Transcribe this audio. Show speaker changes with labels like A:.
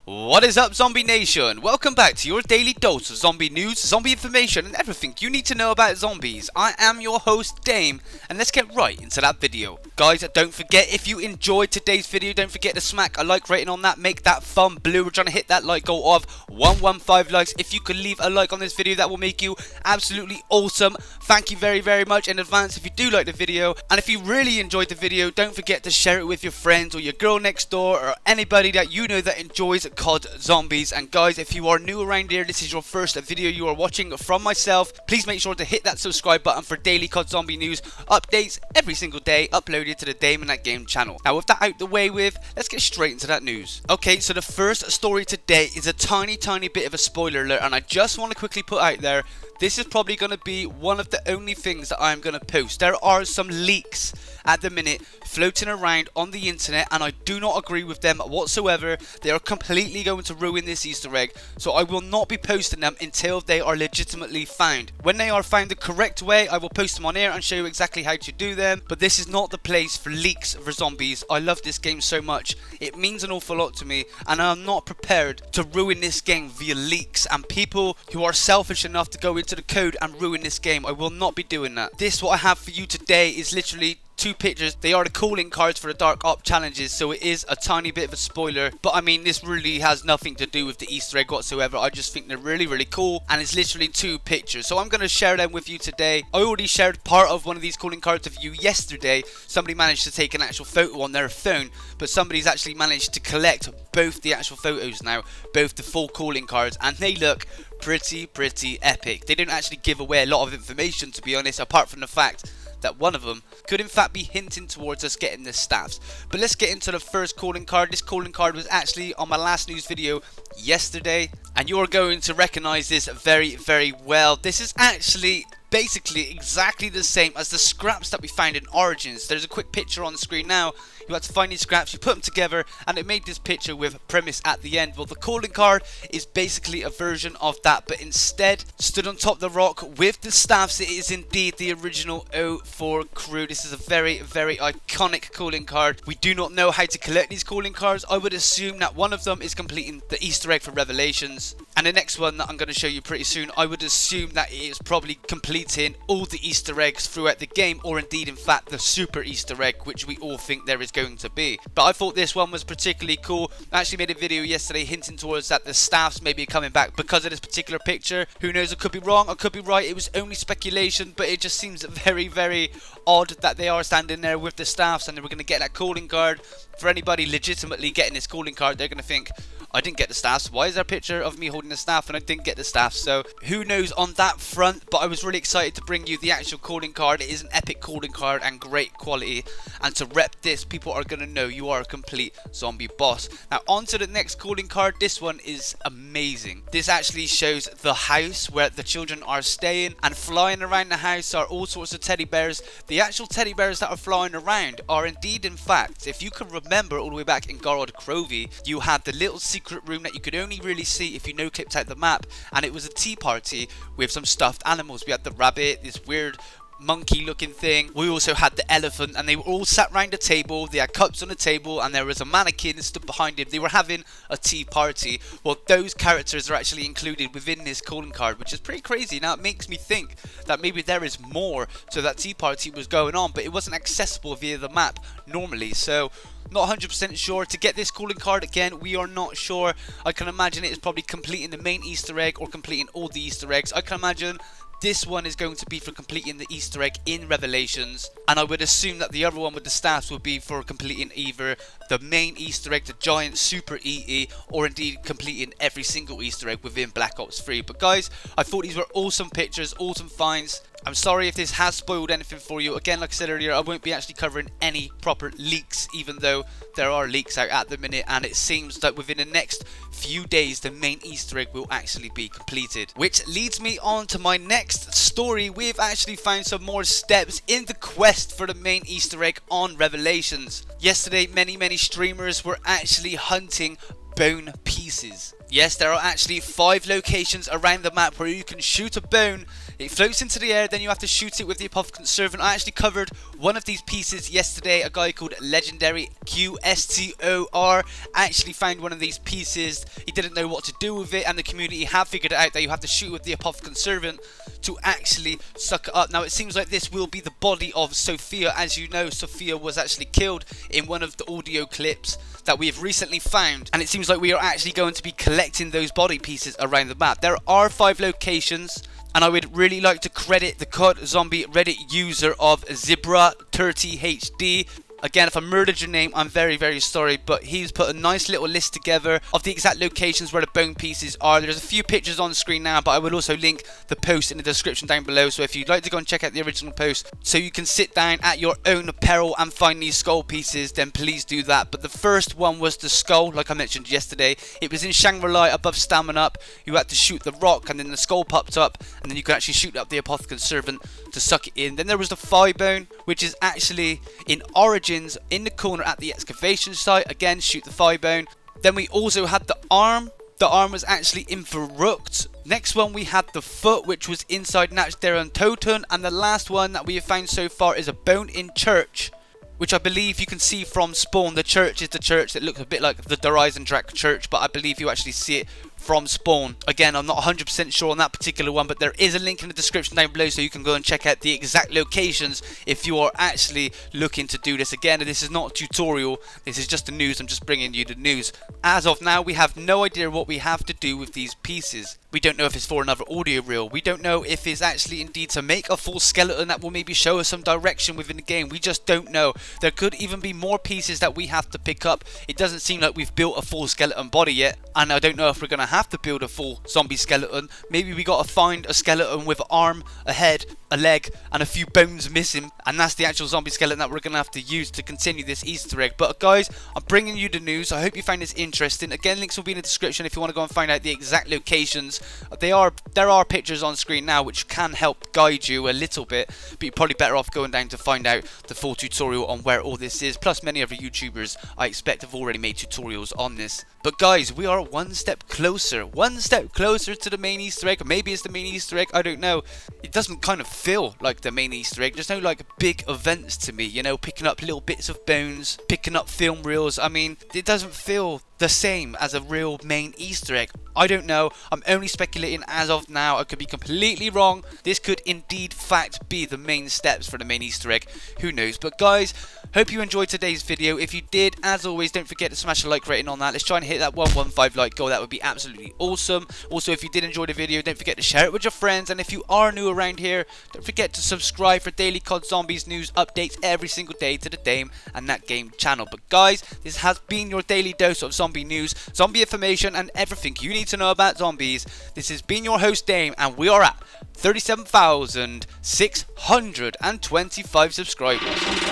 A: What is up, Zombie Nation? Welcome back to your daily dose of zombie news, zombie information, and everything you need to know about zombies. I am your host, Dame, and let's get right into that video. Guys, don't forget, if you enjoyed today's video, don't forget to smack a like rating on that, make that thumb blue. We're trying to hit that like goal of 115 likes. If you could leave a like on this video, that will make you absolutely awesome. Thank you very much in advance if you do like the video, and if you really enjoyed the video, don't forget to share it with your friends or your girl next door or anybody that you know that enjoys COD Zombies. And guys, if you are new around here, this is your first video you are watching from myself, please make sure to hit that subscribe button for daily COD Zombie news updates every single day uploaded to the Dame in That Game channel. Now with that out the way with, let's get straight into that news. Okay, so the first story today is a tiny bit of a spoiler alert, and I just want to quickly put out there, this is probably going to be one of the only things that I'm going to post. There are some leaks at the minute floating around on the internet, and I do not agree with them whatsoever. They are completely going to ruin this Easter egg, so I will not be posting them until they are legitimately found. When they are found the correct way, I will post them on air and show you exactly how to do them, but this is not the place for leaks for zombies. I love this game so much. It means an awful lot to me, and I'm not prepared to ruin this game via leaks and people who are selfish enough to go into the code and ruin this game. I will not be doing that. This, what I have for you today, is literally two pictures. They are the calling cards for the Dark Op challenges, so it is a tiny bit of a spoiler, but I mean, this really has nothing to do with the Easter egg whatsoever. I just think they're really cool, and it's literally two pictures, so I'm going to share them with you today. I already shared part of one of these calling cards with you yesterday. Somebody managed to take an actual photo on their phone, but somebody's actually managed to collect both the actual photos now, both the full calling cards, and they look pretty epic. They don't actually give away a lot of information, to be honest, apart from the fact that one of them could in fact be hinting towards us getting the staffs. But let's get into the first calling card. This calling card was actually on my last news video yesterday, and you're going to recognize this very well. This is actually basically exactly the same as the scraps that we found in Origins. There's a quick picture on the screen now. You had to find these scraps, you put them together, and it made this picture with PRIMIS at the end. Well, the calling card is basically a version of that, but instead stood on top of the rock with the staffs. It is indeed the original O4 crew. This is a very iconic calling card. We do not know how to collect these calling cards. I would assume that one of them is completing the Easter egg for Revelations, and the next one that I'm going to show you pretty soon, I would assume that it is probably completing all the Easter eggs throughout the game, or indeed in fact the super Easter egg, which we all think there is going to be. But I thought this one was particularly cool. I actually made a video yesterday hinting towards that the staffs may be coming back because of this particular picture. Who knows, I could be wrong, I could be right. It was only speculation, but it just seems very odd that they are standing there with the staffs, and they were going to get that calling card. For anybody legitimately getting this calling card, they're going to think, I didn't get the staffs. Why is there a picture of me holding the staff and I didn't get the staff? So who knows on that front, but I was really excited to bring you the actual calling card. It is an epic calling card and great quality, and to rep this, people are going to know you are a complete zombie boss. Now on to the next calling card. This one is amazing. This actually shows the house where the children are staying, and flying around the house are all sorts of teddy bears. The actual teddy bears that are flying around are indeed in fact, if you can remember all the way back in gorod krovi, you had the little secret room that you could only really see if you no clipped out the map, and it was a tea party with some stuffed animals. We had the rabbit, this weird monkey looking thing. We also had the elephant, and they were all sat round a table. They had cups on the table, and there was a mannequin that stood behind him. They were having a tea party. Well, those characters are actually included within this calling card, which is pretty crazy. Now it makes me think that maybe there is more to that tea party was going on, but it wasn't accessible via the map normally, so not 100% sure. To get this calling card, again, we are not sure. I can imagine it is probably completing the main Easter egg or completing all the Easter eggs. I can imagine this one is going to be for completing the Easter egg in Revelations, and I would assume that the other one with the staffs would be for completing either the main Easter egg, the giant super EE, or indeed completing every single Easter egg within Black Ops 3. But guys, I thought these were awesome pictures, awesome finds. I'm sorry if this has spoiled anything for you. Again, like I said earlier, I won't be actually covering any proper leaks, even though there are leaks out at the minute, and it seems that within the next few days the main Easter egg will actually be completed. Which leads me on to my next story. We've actually found some more steps in the quest for the main Easter egg on Revelations. Yesterday, many streamers were actually hunting bone pieces. Yes, there are actually 5 locations around the map where you can shoot a bone. It floats into the air, then you have to shoot it with the apothecant servant. I actually covered one of these pieces yesterday. A guy called Legendary QSTOR actually found one of these pieces. He didn't know what to do with it, and the community have figured out that you have to shoot with the apothecant servant to actually suck it up. Now it seems like this will be the body of Sophia. As you know, Sophia was actually killed in one of the audio clips that we have recently found, and it seems like we are actually going to be collecting those body pieces around the map. There are 5 locations, and I would really like to credit the COD Zombie Reddit user of ZeBraTurtieHD. Again, if I murdered your name, I'm very, very sorry, but he's put a nice little list together of the exact locations where the bone pieces are. There's a few pictures on screen now, but I will also link the post in the description down below, so if you'd like to go and check out the original post so you can sit down at your own peril and find these skull pieces, then please do that. But the first one was the skull, like I mentioned yesterday. It was in Shangri-La above Stamina Up. You had to shoot the rock, and then the skull popped up, and then you could actually shoot up the apothecant servant to suck it in. Then there was the thigh bone, which is actually in Origins in the corner at the excavation site. Again, shoot the thigh bone. Then we also had the arm. The arm was actually in Verrucht. Next one we had the foot, which was inside Nachderen Toten. And the last one that we have found so far is a bone in church, which I believe you can see from spawn. The church is the church that looks a bit like the Dreisendracht church, but I believe you actually see it from spawn. Again, I'm not 100% sure on that particular one, but there is a link in the description down below so you can go and check out the exact locations if you are actually looking to do this. Again, this is not a tutorial, this is just the news. I'm just bringing you the news. As of now, we have no idea what we have to do with these pieces. We don't know if it's for another audio reel. We don't know if it's actually indeed to make a full skeleton that will maybe show us some direction within the game. We just don't know. There could even be more pieces that we have to pick up. It doesn't seem like we've built a full skeleton body yet, and I don't know if we're going to have to build a full zombie skeleton. Maybe we got to find a skeleton with an arm, a head, a leg, and a few bones missing, and that's the actual zombie skeleton that we're going to have to use to continue this Easter egg. But guys, I'm bringing you the news. I hope you find this interesting. Again, links will be in the description if you want to go and find out the exact locations. There are pictures on screen now which can help guide you a little bit, but you're probably better off going down to find out the full tutorial on where all this is. Plus, many other YouTubers I expect have already made tutorials on this. But guys, we are one step closer to the main Easter egg. Or maybe it's the main Easter egg, I don't know. It doesn't kind of feel like the main Easter egg. There's no like big events to me, you know, picking up little bits of bones, picking up film reels. I mean, it doesn't feel the same as a real main Easter egg. I don't know, I'm only speculating as of now. I could be completely wrong. This could indeed fact be the main steps for the main Easter egg, who knows. But guys, hope you enjoyed today's video. If you did, as always, don't forget to smash a like rating on that. Let's try and hit that 115 like goal. That would be absolutely awesome. Also, if you did enjoy the video, don't forget to share it with your friends, and if you are new around here, don't forget to subscribe for daily COD Zombies news updates every single day to the Dame and That Game channel. But guys, this has been your daily dose of zombie news, zombie information, and everything you need to know about zombies. This has been your host Dame, and we are at 37,625 subscribers.